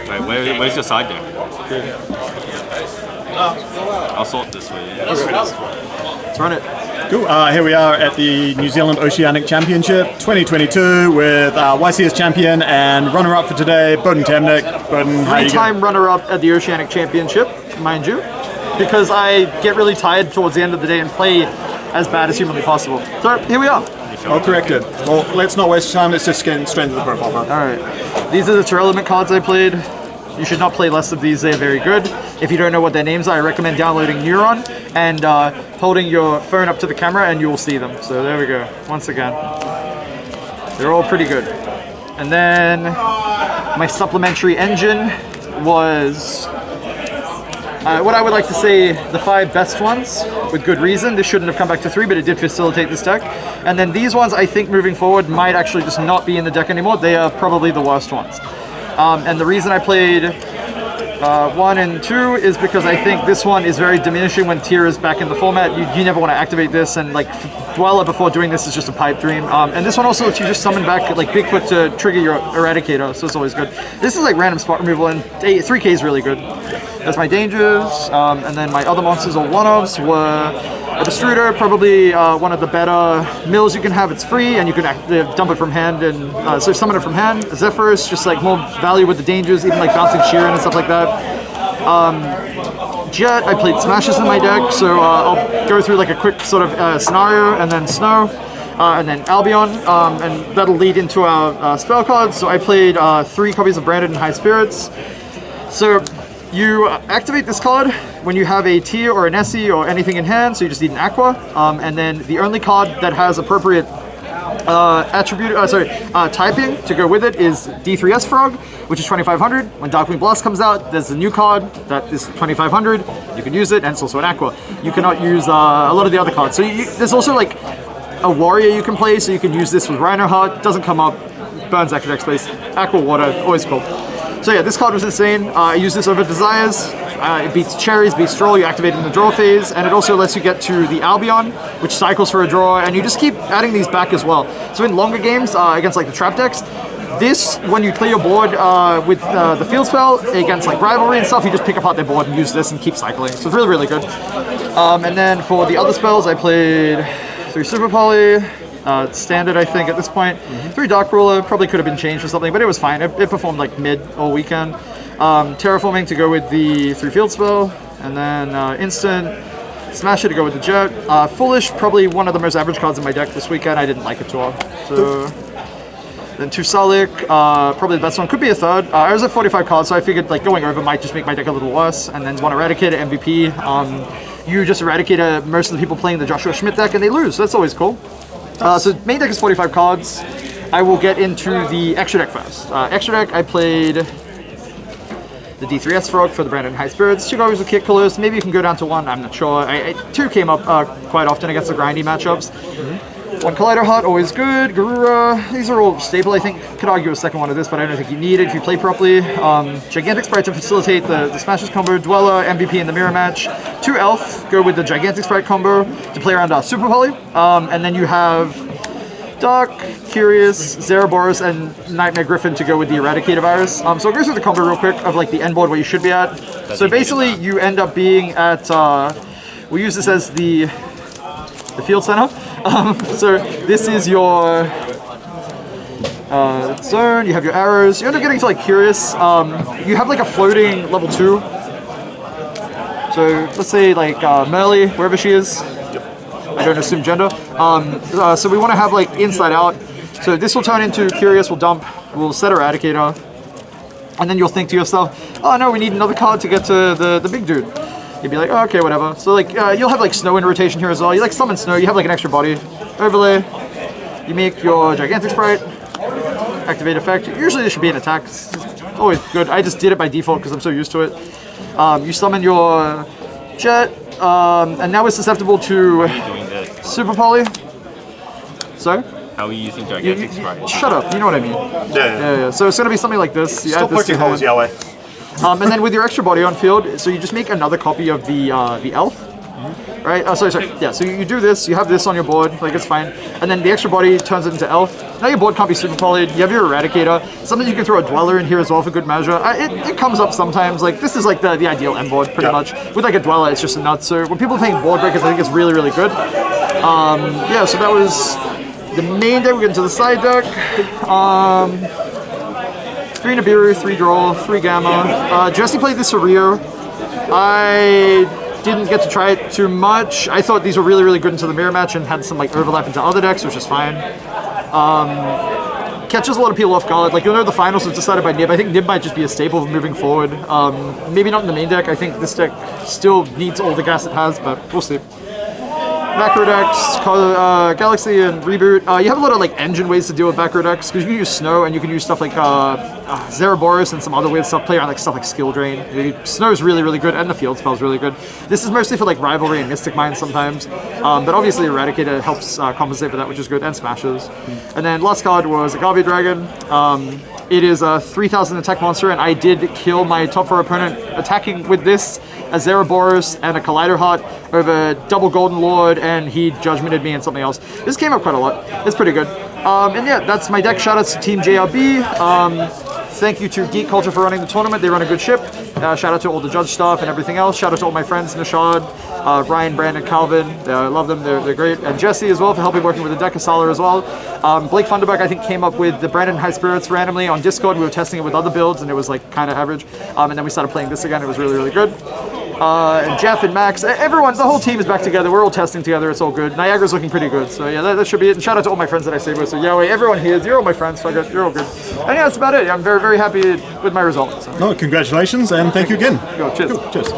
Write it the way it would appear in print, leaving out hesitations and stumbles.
Wait, where's your side deck? I'll sort this way. Let's run it. Cool. Here we are at the New Zealand Oceanic Championship 2022 with YCS champion and runner-up for today, Bohdan Temnyk. Bohdan, how you going? Three-time runner-up at the Oceanic Championship, mind you, because I get really tired towards the end of the day and play as bad as humanly possible. So here we are. All corrected. Well, let's not waste time. Let's just get straight into the profile, bro. All right. These are the Tearlament cards I played. You should not play less of these. They're very good. If you don't know what their names are, I recommend downloading Neuron and holding your phone up to the camera and you will see them. So there we go. Once again. They're all pretty good. And then my supplementary engine was what I would like to say the 5 best ones with good reason. This shouldn't have come back to 3, but it did facilitate this deck. And then these ones I think moving forward might actually just not be in the deck anymore. They are probably the worst ones. And the reason I played 1 and 2 is because I think this one is very diminishing when Tier is back in the format. You never want to activate this, and like Dweller before doing this is just a pipe dream. And this one also lets you just summon back like Bigfoot to trigger your Eradicator, so it's always good. This is like random spot removal, and 3k is really good. That's my dangers, and then my other monsters or one-offs were a Destroyer, probably one of the better mills you can have. It's free, and you can dump it from hand, and so summon it from hand. Zephyrus, just like more value with the dangers, even like bouncing Sheeran and stuff like that. Jet, I played Smashes in my deck, so I'll go through like a quick sort of scenario, and then Snow, and then Albion, and that'll lead into our spell cards. So I played 3 copies of Branded and High Spirits. So you activate this card when you have a Tier or an Essie or anything in hand, so you just need an Aqua, and then the only card that has appropriate typing to go with it is D3S Frog, which is 2500. When Darkwing Blast comes out, there's a new card that is 2500. You can use it, and it's also an Aqua. You cannot use a lot of the other cards. So there's also like a Warrior you can play, so you can use this with Rhino Heart. Doesn't come up, burns extra deck space. Aqua Water, always cool. So yeah, this card was insane. I use this over Desires. It beats Cherries, beats Stroll, you activate it in the draw phase, and it also lets you get to the Albion, which cycles for a draw, and you just keep adding these back as well. So in longer games, against like the trap decks, this, when you clear your board with the field spell, against like Rivalry and stuff, you just pick apart their board and use this and keep cycling. So it's really, really good. And then for the other spells, I played 3 Super Poly, standard I think at this point. 3 Dark Ruler, probably could have been changed or something, but it was fine. It performed like mid all weekend. Terraforming to go with the 3 field spell, and then instant Smasher to go with the Jet. Foolish, probably one of the most average cards in my deck this weekend. I didn't like it too well. So then 2 Salik, probably the best one. Could be a 3rd. I was at 45 cards, so I figured like going over might just make my deck a little worse. And then 1 Eradicator MVP. You just eradicate most of the people playing the Joshua Schmidt deck, and they lose. So that's always cool. So main deck is 45 cards. I will get into the extra deck first. Extra deck, I played the D3S Frog for the Branded High Spirits. 2 copies of Kit Colors. Maybe you can go down to 1, I'm not sure. 2 came up quite often against the grindy matchups. 1 Collider Heart, always good. Garura, these are all staple, I think. Could argue a 2nd one of this, but I don't think you need it if you play properly. Gigantic Sprite to facilitate the Smashes combo. Dweller, MVP in the mirror match. 2 Elf, go with the Gigantic Sprite combo to play around Super Poly. And then you have Dark, Curious, Zeraboros, and Nightmare Griffin to go with the Eradicator Virus. So I'll go through the combo real quick of like the end board where you should be at. So basically you end up being at, we'll use this as the field center. So this is your zone, you have your arrows, you end up getting to like Curious. You have like a floating level 2. So let's say like Merly, wherever she is. I don't assume gender. So we want to have like inside out. So this will turn into Curious, we'll dump, we'll set Eradicator. And then you'll think to yourself, oh no, we need another card to get to the big dude. You'd be like, oh, okay, whatever. So like, you'll have like Snow in rotation here as well. You like summon Snow, you have like an extra body. Overlay, you make your Gigantic Sprite, activate effect. Usually this should be an attack. It's always good. I just did it by default because I'm so used to it. You summon your Jet, and now it's susceptible to Super Poly. Sorry? How are you using Gigantic Sprite? Shut up, you know what I mean. Yeah. So it's going to be something like this. Stop poking holes, Yahweh. And then with your extra body on field, so you just make another copy of the Elf. right? Oh, sorry. Yeah, so you do this, you have this on your board, like it's fine. And then the extra body turns it into elf. Now your board can't be super polyed. You have your Eradicator. Sometimes you can throw a Dweller in here as well for good measure. It comes up sometimes. Like, this is like the ideal end board, pretty much. With like a Dweller, it's just a nut. So when people are playing board breakers, I think it's really, really good. Yeah, so that was the main deck. We get into the side deck. 3 Nibiru, 3 draw, 3 Gamma. Jesse played this for Rio. I didn't get to try it too much. I thought these were really, really good into the mirror match and had some like overlap into other decks, which is fine. Catches a lot of people off guard. Like, you'll know the finals was decided by Nib. I think Nib might just be a staple moving forward. Maybe not in the main deck. I think this deck still needs all the gas it has, but we'll see. Macro decks, Galaxy and Reboot. You have a lot of like engine ways to deal with macro decks because you can use Snow and you can use stuff like Zeraboros and some other weird stuff. Play around like stuff like Skill Drain. Snow is really, really good, and the field spell is really good. This is mostly for like Rivalry and Mystic Mine sometimes, but obviously Eradicator helps compensate for that, which is good, and Smashes. And then last card was Agave Dragon. It is a 3,000 attack monster, and I did kill my top 4 opponent attacking with this, a Zeraboros and a Collider Heart over double Golden Lord, and he judgmented me and something else. This came up quite a lot. It's pretty good. And yeah, that's my deck. Shoutouts to Team JRB. Thank you to Geek Culture for running the tournament. They run a good ship. Shout out to all the judge staff and everything else. Shout out to all my friends, Nishad, Ryan, Brandon, Calvin. I love them. They're great. And Jesse as well for helping working with the deck. Asala as well. Blake Funderbeck, I think, came up with the Brandon High Spirits randomly on Discord. We were testing it with other builds, and it was like kind of average. And then we started playing this again. It was really, really good. And Jeff and Max, everyone, the whole team is back together. We're all testing together. It's all good. Niagara's looking pretty good. So yeah, that should be it. And shout out to all my friends that I stayed with. So Yahweh, everyone here, you're all my friends. So you're all good. And yeah, that's about it. I'm very, very happy with my results. So. No, congratulations and thank you again. Go, cheers. Cool, cheers.